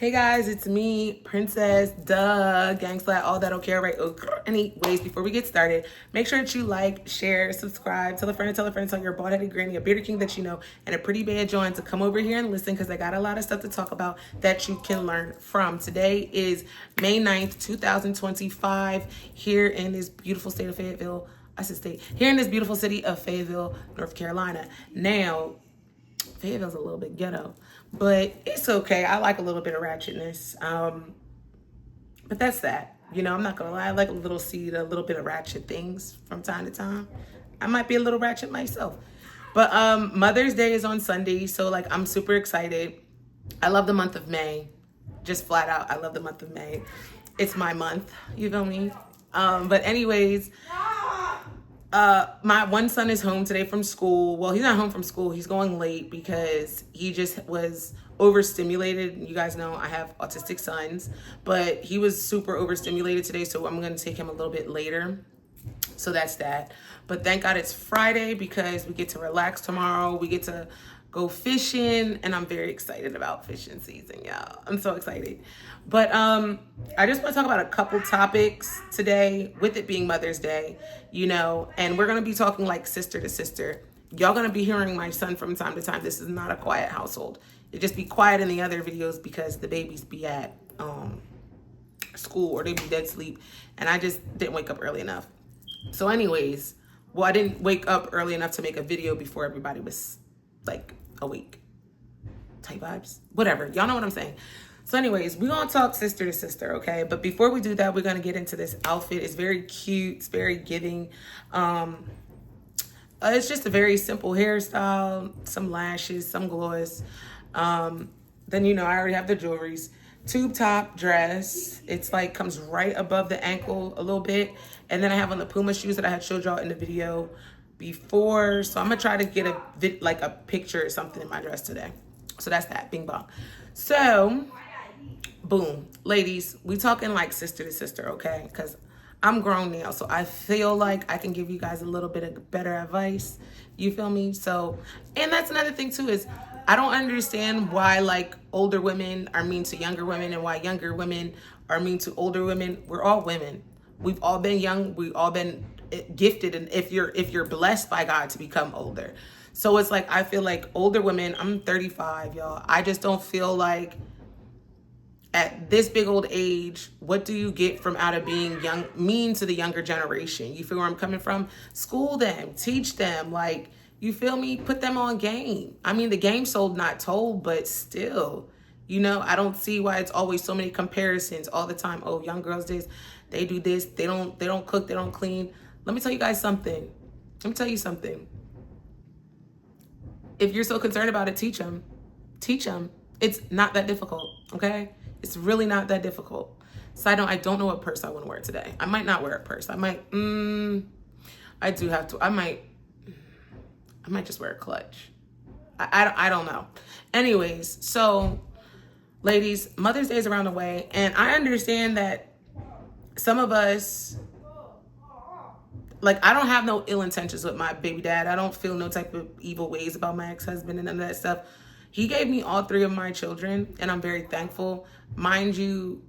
Hey guys, it's me, Princess, gang slat, all that okay, right? Anyways, before we get started, make sure that you like, share, subscribe, tell a friend, tell your bald-headed granny, a bearded king that you know, and a pretty bad John to come over here and listen because I got a lot of stuff to talk about that you can learn from. Today is May 9th, 2025, here in this beautiful state of Fayetteville. Here in this beautiful city of Fayetteville, North Carolina. Now, Fayetteville's a little bit ghetto, but it's okay. I like a little bit of ratchetness. But that's that. You know, I'm not gonna lie. I like a little bit of ratchet things from time to time. I might be a little ratchet myself. But Mother's Day is on Sunday, so like I'm super excited. I love the month of May. Just flat out, I love the month of May. It's my month. You feel me? But anyways. My one son is home today from school. Well, he's not home from school. He's going late because he just was overstimulated. You guys know I have autistic sons, but he was super overstimulated today. So I'm going to take him a little bit later. So that's that. But thank God it's Friday because we get to relax tomorrow. We get to go fishing, and I'm very excited about fishing season, y'all. I'm so excited. But I just want to talk about a couple topics today, with it being Mother's Day, you know, and we're going to be talking like sister to sister. Y'all going to be hearing my son from time to time. This is not a quiet household. It just be quiet in the other videos because the babies be at school or they be dead sleep, and I just didn't wake up early enough. So anyways, well, I didn't wake up early enough to make a video before everybody was like awake type vibes, whatever, y'all know what I'm saying. So anyways, we're gonna talk sister to sister, okay? But before we do that, we're gonna get into this outfit. It's very cute, it's very giving. It's just a very simple hairstyle, some lashes, some gloss. Then, you know, I already have the jewelries. Tube top dress. It's like comes right above the ankle a little bit. And then I have on the Puma shoes that I had showed y'all in the video before. So I'm gonna try to get a picture or something in my dress today. So that's that, bing bong. So boom, ladies, we talking like sister to sister, okay? Because I'm grown now, so I feel like I can give you guys a little bit of better advice. You feel me? So, and that's another thing too, is I don't understand why like older women are mean to younger women and why younger women are mean to older women. We're all women. We've all been young. We've all been gifted, and if you're blessed by God to become older. So it's like I feel like older women, I'm 35, y'all. I just don't feel like at this big old age, what do you get from out of being young, mean to the younger generation? You feel where I'm coming from? School them, teach them, like, you feel me? Put them on game. I mean, the game sold, not told, but still, you know, I don't see why it's always so many comparisons all the time. Oh, young girls they do this, they don't cook, they don't clean. Let me tell you guys something. Let me tell you something. If you're so concerned about it, teach them. Teach them. It's not that difficult, okay? It's really not that difficult. Side note, I don't know what purse I want to wear today. I might not wear a purse. I might just wear a clutch. I don't know. Anyways, so ladies, Mother's Day is around the way, and I understand that some of us, like, I don't have no ill intentions with my baby dad. I don't feel no type of evil ways about my ex-husband and none of that stuff. He gave me all three of my children, and I'm very thankful. Mind you,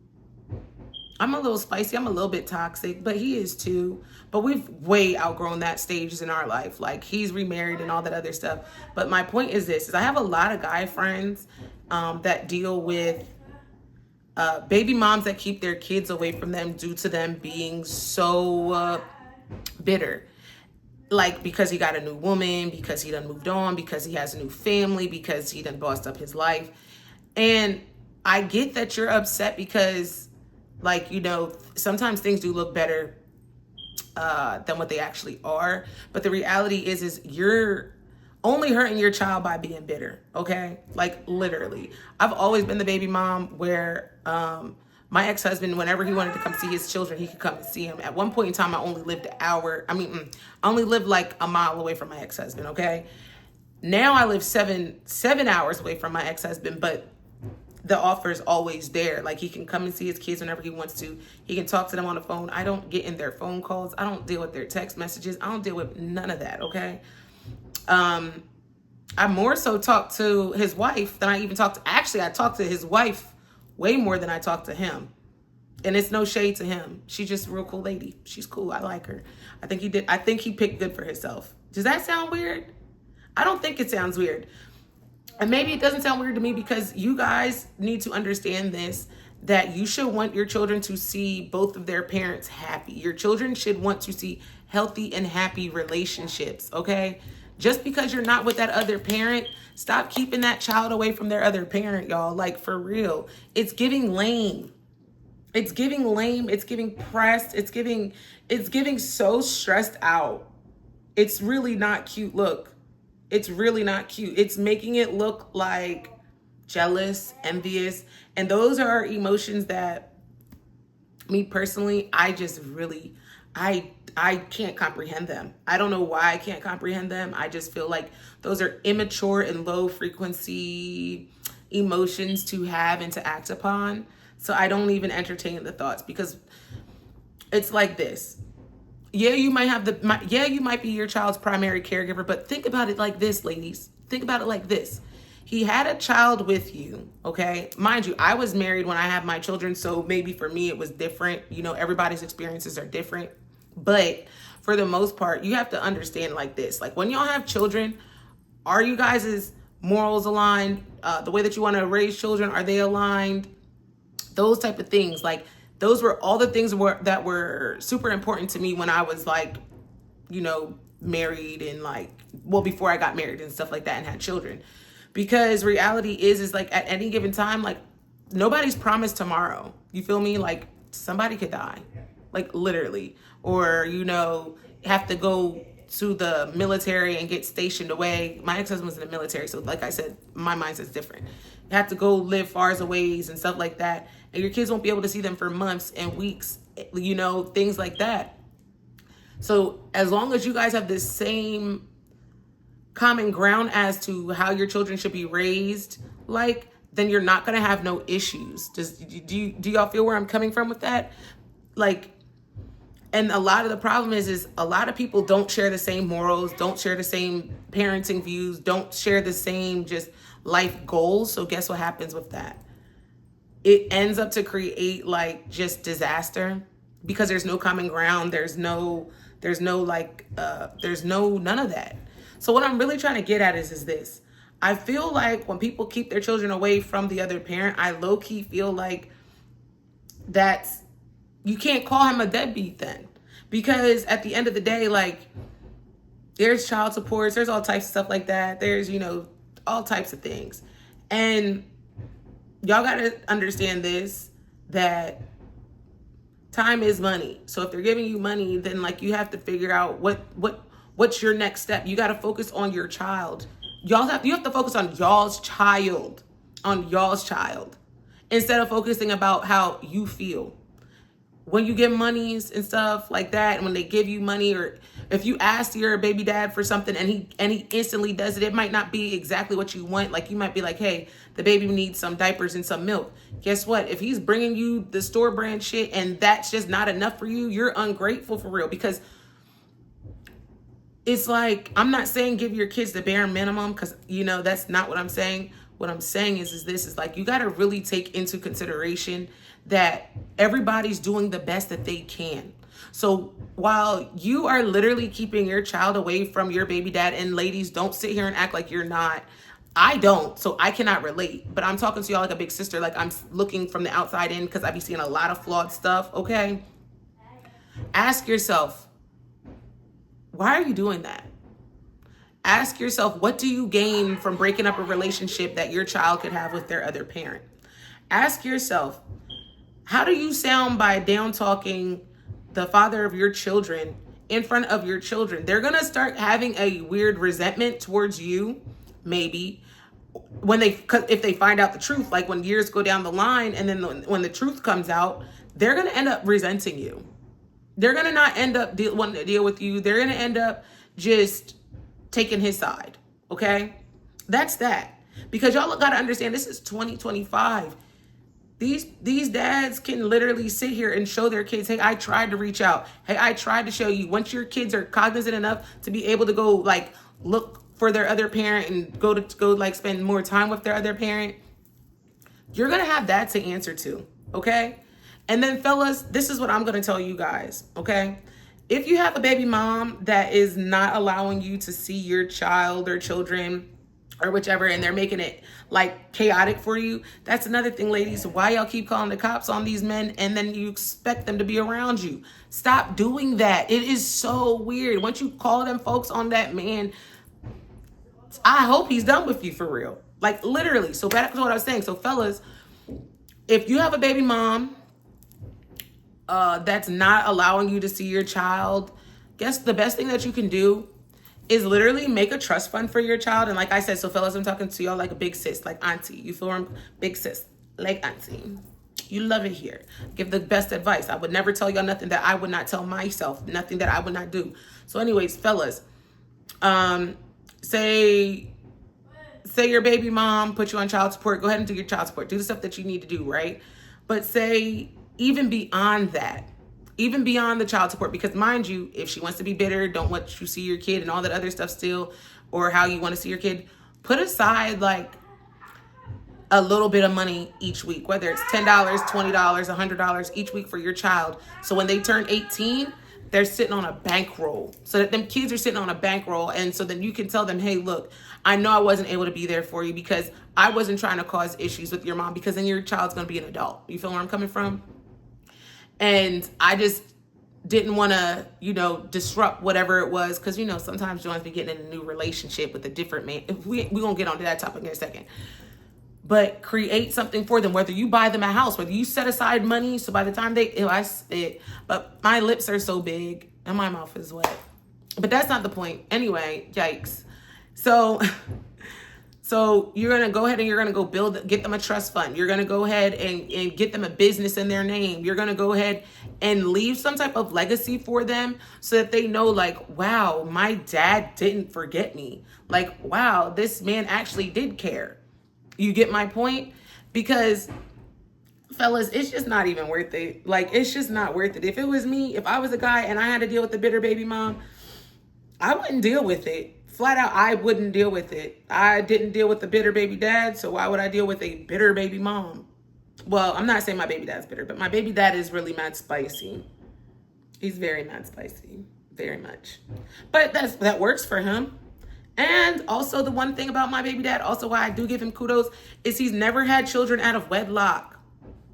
I'm a little spicy. I'm a little bit toxic, but he is too. But we've way outgrown that stages in our life. Like, he's remarried and all that other stuff. But my point is this, is I have a lot of guy friends that deal with baby moms that keep their kids away from them due to them being so bitter. Like, because he got a new woman, because he done moved on, because he has a new family, because he done bossed up his life. And I get that you're upset because, like, you know, sometimes things do look better than what they actually are. But the reality is you're only hurting your child by being bitter, okay? Like, literally. I've always been the baby mom where my ex-husband, whenever he wanted to come see his children, he could come and see him. At one point in time, I only lived I only lived like a mile away from my ex-husband, okay? Now I live seven hours away from my ex-husband, but the offer is always there. Like, he can come and see his kids whenever he wants to. He can talk to them on the phone. I don't get in their phone calls. I don't deal with their text messages. I don't deal with none of that, okay? I more so talked to his wife than I even talked to. Actually, I talked to his wife way more than I talk to him. And it's no shade to him. She's just a real cool lady. She's cool. I like her. I think he picked good for himself. Does that sound weird? I don't think it sounds weird. And maybe it doesn't sound weird to me because you guys need to understand this, that you should want your children to see both of their parents happy. Your children should want to see healthy and happy relationships, okay? Just because you're not with that other parent, stop keeping that child away from their other parent, y'all. Like, for real. It's giving lame. It's giving lame. It's giving pressed. It's giving so stressed out. It's really not cute. Look, it's really not cute. It's making it look like jealous, envious. And those are emotions that me personally, I just really, I can't comprehend them. I don't know why I can't comprehend them. I just feel like those are immature and low frequency emotions to have and to act upon. So I don't even entertain the thoughts, because it's like this. Yeah, you might be your child's primary caregiver, but think about it like this, ladies. Think about it like this. He had a child with you, okay? Mind you, I was married when I had my children, so maybe for me it was different. You know, everybody's experiences are different. But for the most part, you have to understand like this. Like, when y'all have children, are you guys' morals aligned? The way that you want to raise children, are they aligned? Those type of things. Like, those were all the things that were super important to me when I was like, you know, married and like, well, before I got married and stuff like that and had children. Because reality is like at any given time, like nobody's promised tomorrow. You feel me? Like somebody could die, like literally, or, you know, have to go to the military and get stationed away. My ex-husband was in the military. So like I said, my mindset's different. You have to go live far away and stuff like that. And your kids won't be able to see them for months and weeks, you know, things like that. So as long as you guys have this same common ground as to how your children should be raised, like, then you're not going to have no issues. Do y'all feel where I'm coming from with that? Like, and a lot of the problem is a lot of people don't share the same morals, don't share the same parenting views, don't share the same just life goals. So guess what happens with that? It ends up to create like just disaster, because there's no common ground. There's no none of that. So what I'm really trying to get at is this. I feel like when people keep their children away from the other parent, I low key feel like that's, you can't call him a deadbeat then, because at the end of the day, like, there's child supports, there's all types of stuff like that. There's, you know, all types of things. And y'all got to understand this, that time is money. So if they're giving you money, then like you have to figure out what's your next step. You got to focus on your child. You have to focus on y'all's child, instead of focusing about how you feel. When you get monies and stuff like that, and when they give you money, or if you ask your baby dad for something and he instantly does it, it might not be exactly what you want. Like, you might be like, hey, the baby needs some diapers and some milk. Guess what? If he's bringing you the store brand shit and that's just not enough for you, you're ungrateful for real. Because it's like, I'm not saying give your kids the bare minimum, because, you know, that's not what I'm saying. What I'm saying is like, you got to really take into consideration that everybody's doing the best that they can. So while you are literally keeping your child away from your baby dad, and ladies, don't sit here and act like you're not. I don't, so I cannot relate. But I'm talking to y'all like a big sister. Like, I'm looking from the outside in, because I be seeing a lot of flawed stuff, okay? Ask yourself, why are you doing that? Ask yourself, what do you gain from breaking up a relationship that your child could have with their other parent? Ask yourself, how do you sound by down talking the father of your children in front of your children? They're going to start having a weird resentment towards you, maybe, if they find out the truth. Like, when years go down the line, and then when the truth comes out, they're going to end up resenting you. They're going to not end up wanting to deal with you. They're going to end up just taking his side, okay? That's that. Because y'all got to understand, this is 2025. These dads can literally sit here and show their kids, hey, I tried to reach out. Hey, I tried to show you. Once your kids are cognizant enough to be able to go like look for their other parent and go like spend more time with their other parent, You're going to have that to answer to, okay? And then fellas, this is what I'm going to tell you guys, okay? If you have a baby mom that is not allowing you to see your child or children or whichever, and they're making it like chaotic for you, that's another thing, ladies. Why y'all keep calling the cops on these men and then you expect them to be around you? Stop doing that. It is so weird. Once you call them folks on that man, I hope he's done with you for real. Like literally. So back to what I was saying. So fellas, if you have a baby mom that's not allowing you to see your child, guess the best thing that you can do is literally make a trust fund for your child. And like I said, so fellas, I'm talking to y'all like a big sis, like auntie. You feel me? Big sis, like auntie. You love it here. Give the best advice. I would never tell y'all nothing that I would not tell myself, nothing that I would not do. So anyways, fellas, say your baby mom put you on child support. Go ahead and do your child support. Do the stuff that you need to do, right? But say even beyond that, even beyond the child support, because mind you, if she wants to be bitter, don't want you to see your kid and all that other stuff still, or how you want to see your kid, put aside like a little bit of money each week, whether it's $10, $20, $100 each week for your child. So when they turn 18, they're sitting on a bankroll, so that them kids are sitting on a bankroll. And so then you can tell them, hey, look, I know I wasn't able to be there for you because I wasn't trying to cause issues with your mom, because then your child's going to be an adult. You feel where I'm coming from? And I just didn't want to, disrupt whatever it was. Because, sometimes Joanne's be getting in a new relationship with a different man. We're going to get onto that topic in a second. But create something for them, whether you buy them a house, whether you set aside money. So by the time but my lips are so big and my mouth is wet. But that's not the point. Anyway, yikes. So you're going to go ahead and you're going to go get them a trust fund. You're going to go ahead and get them a business in their name. You're going to go ahead and leave some type of legacy for them so that they know, like, wow, my dad didn't forget me. Like, wow, this man actually did care. You get my point? Because fellas, it's just not even worth it. Like, it's just not worth it. If it was me, if I was a guy and I had to deal with the bitter baby mom, I wouldn't deal with it. Flat out, I wouldn't deal with it. I didn't deal with the bitter baby dad, so why would I deal with a bitter baby mom? Well, I'm not saying my baby dad's bitter, but my baby dad is really mad spicy. He's very mad spicy, very much. But that works for him. And also the one thing about my baby dad, also why I do give him kudos, is he's never had children out of wedlock.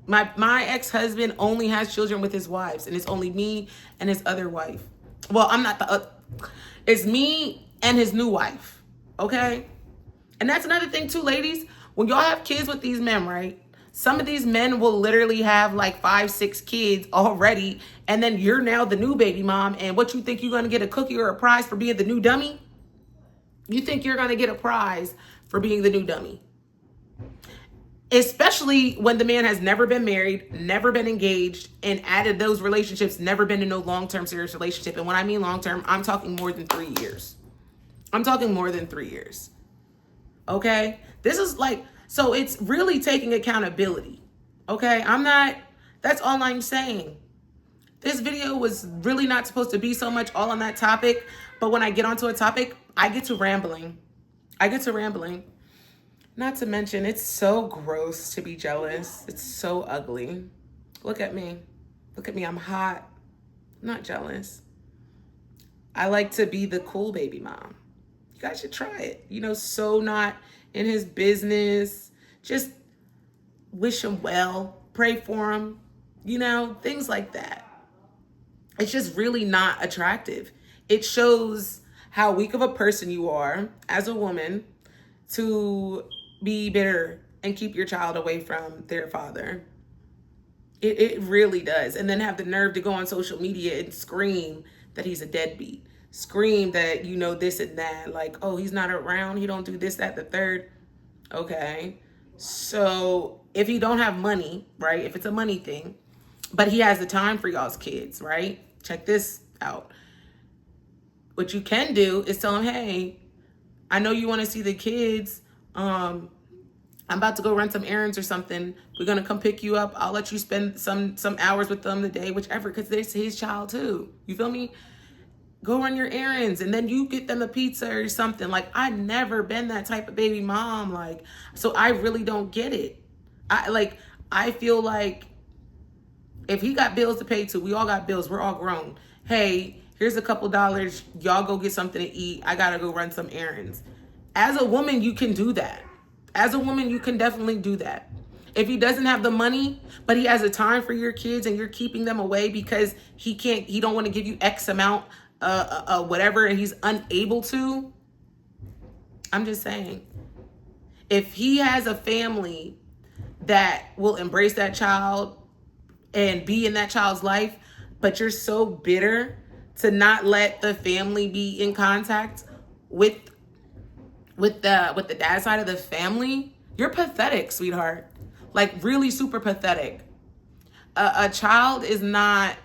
My ex-husband only has children with his wives, and it's only me and his other wife. Well, I'm not it's me and his new wife, okay? And that's another thing too, ladies. When y'all have kids with these men, right? Some of these men will literally have like 5, 6 kids already, and then you're now the new baby mom, and what you think you're gonna get a cookie or a prize for being the new dummy? You think you're gonna get a prize for being the new dummy. Especially when the man has never been married, never been engaged, and added those relationships, never been in no long-term serious relationship. And when I mean long-term, I'm talking more than 3 years. I'm talking more than 3 years. Okay? This is like, so it's really taking accountability. Okay? That's all I'm saying. This video was really not supposed to be so much all on that topic, but when I get onto a topic, I get to rambling. Not to mention, it's so gross to be jealous. It's so ugly. Look at me. I'm hot. I'm not jealous. I like to be the cool baby mom. You guys should try it. So not in his business. Just wish him well. Pray for him. Things like that. It's just really not attractive. It shows how weak of a person you are as a woman to be bitter and keep your child away from their father. It really does. And then have the nerve to go on social media and scream that he's a deadbeat. Scream that, this and that. Like, oh, he's not around. He don't do this, that, the third. Okay. So if he don't have money, right? If it's a money thing, but he has the time for y'all's kids, right? Check this out. What you can do is tell him, hey, I know you want to see the kids. I'm about to go run some errands or something. We're going to come pick you up. I'll let you spend some hours with them today, whichever, because it's his child too. You feel me? Go run your errands and then you get them a pizza or something. Like, I've never been that type of baby mom. Like, so I really don't get it. I feel like if he got bills to pay too, we all got bills. We're all grown. Hey, here's a couple dollars. Y'all go get something to eat. I gotta go run some errands. As a woman, you can do that. As a woman, you can definitely do that. If he doesn't have the money, but he has a time for your kids and you're keeping them away because he don't want to give you X amount, whatever, and he's unable to. I'm just saying, if he has a family that will embrace that child and be in that child's life, but you're so bitter to not let the family be in contact with the dad side of the family, you're pathetic, sweetheart. Like, really super pathetic. A child is not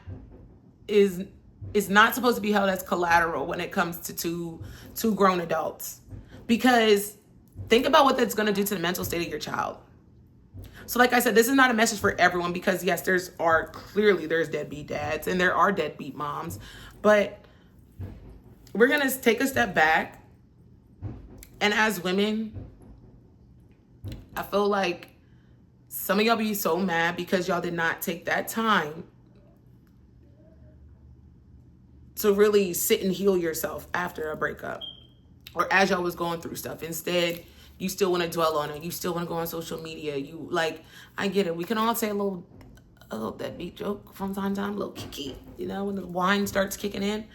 supposed to be held as collateral when it comes to two grown adults. Because think about what that's going to do to the mental state of your child. So like I said, this is not a message for everyone, because yes, there's deadbeat dads and there are deadbeat moms, but we're going to take a step back. And as women, I feel like some of y'all be so mad because y'all did not take that time to really sit and heal yourself after a breakup or as y'all was going through stuff. Instead, you still want to dwell on it. You still want to go on social media. I get it. We can all say a little deadbeat joke from time to time, a little kiki, when the wine starts kicking in.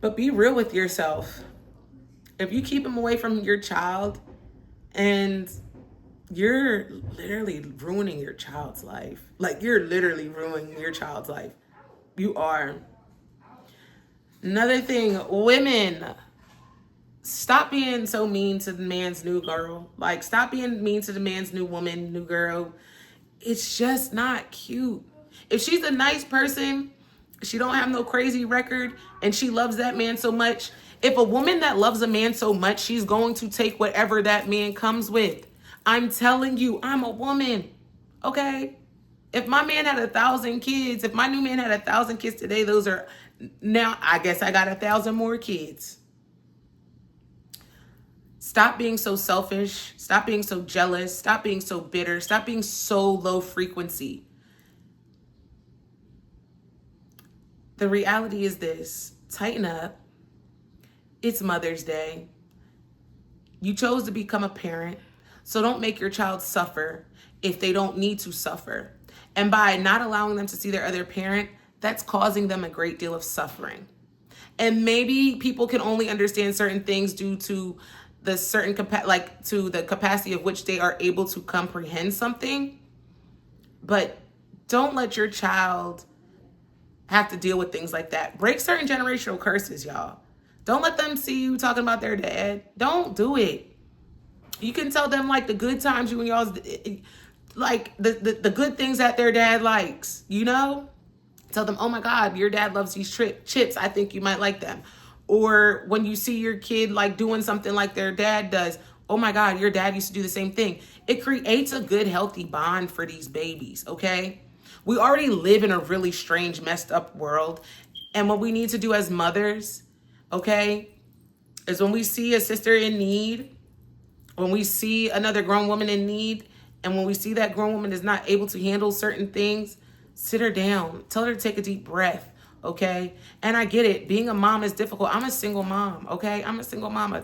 But be real with yourself. If you keep him away from your child, and you're literally ruining your child's life. Like, you're literally ruining your child's life. You are. Another thing, women, stop being so mean to the man's new girl. Like, stop being mean to the man's new woman, new girl. It's just not cute. If she's a nice person, she don't have no crazy record, and she loves that man so much. If a woman that loves a man so much, she's going to take whatever that man comes with. I'm telling you, I'm a woman, okay? If my man had 1,000 kids, if my new man had 1,000 kids today, now I guess I got 1,000 more kids. Stop being so selfish. Stop being so jealous. Stop being so bitter. Stop being so low frequency. The reality is this: tighten up. It's Mother's Day. You chose to become a parent, so don't make your child suffer if they don't need to suffer. And by not allowing them to see their other parent, that's causing them a great deal of suffering. And maybe people can only understand certain things due to the to the capacity of which they are able to comprehend something. But don't let your child have to deal with things like that. Break certain generational curses, y'all. Don't let them see you talking about their dad. Don't do it. You can tell them like the good times you and y'all's, like the good things that their dad likes, Tell them, oh my God, your dad loves these chips. I think you might like them. Or when you see your kid like doing something like their dad does, oh my God, your dad used to do the same thing. It creates a good, healthy bond for these babies, okay? We already live in a really strange, messed up world. And what we need to do as mothers, okay, is when we see a sister in need, when we see another grown woman in need, and when we see that grown woman is not able to handle certain things, sit her down. Tell her to take a deep breath, okay? And I get it. Being a mom is difficult. I'm a single mom, okay? I'm a single mom. I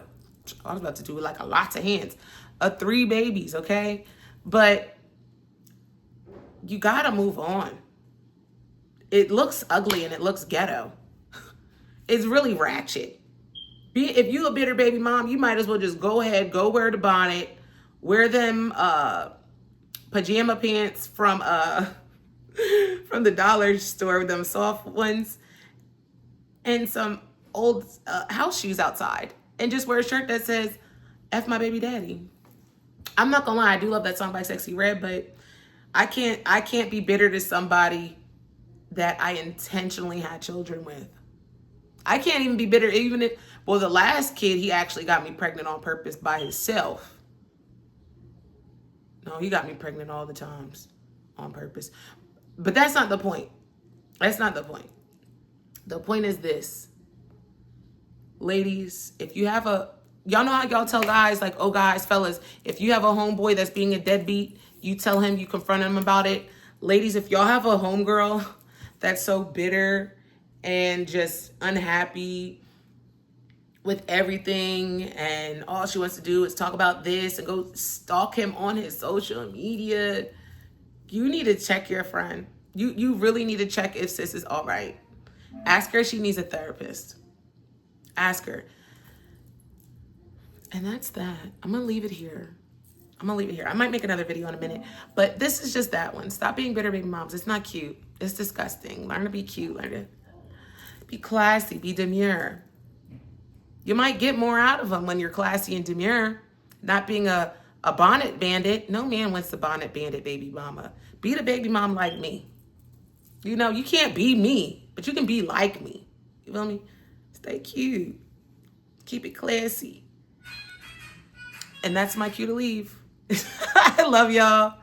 was about to do like a lot of hands. 3 babies, okay? But you gotta move on. It looks ugly and it looks ghetto. It's really ratchet. If you a bitter baby mom, you might as well just go ahead, go wear the bonnet, wear them pajama pants from the dollar store, them soft ones, and some old house shoes outside, and just wear a shirt that says F my baby daddy. I'm not gonna lie, I do love that song by Sexy Red, but I can't be bitter to somebody that I intentionally had children with. I can't even be bitter, even if, the last kid, he actually got me pregnant on purpose by himself. No, he got me pregnant all the times on purpose. But that's not the point. That's not the point. The point is this. Ladies, if you have y'all know how y'all tell guys, like, oh guys, fellas, if you have a homeboy that's being a deadbeat, You tell him, you confront him about it. Ladies, if y'all have a homegirl that's so bitter and just unhappy with everything, and all she wants to do is talk about this and go stalk him on his social media, you need to check your friend. You really need to check if sis is all right. Ask her if she needs a therapist. Ask her. And that's that. I'm going to leave it here. I might make another video in a minute. But this is just that one. Stop being bitter baby moms. It's not cute. It's disgusting. Learn to be cute. Learn to be classy. Be demure. You might get more out of them when you're classy and demure. Not being a bonnet bandit. No man wants the bonnet bandit baby mama. Be the baby mom like me. You know, you can't be me, but you can be like me. You feel me? Stay cute. Keep it classy. And that's my cue to leave. I love y'all.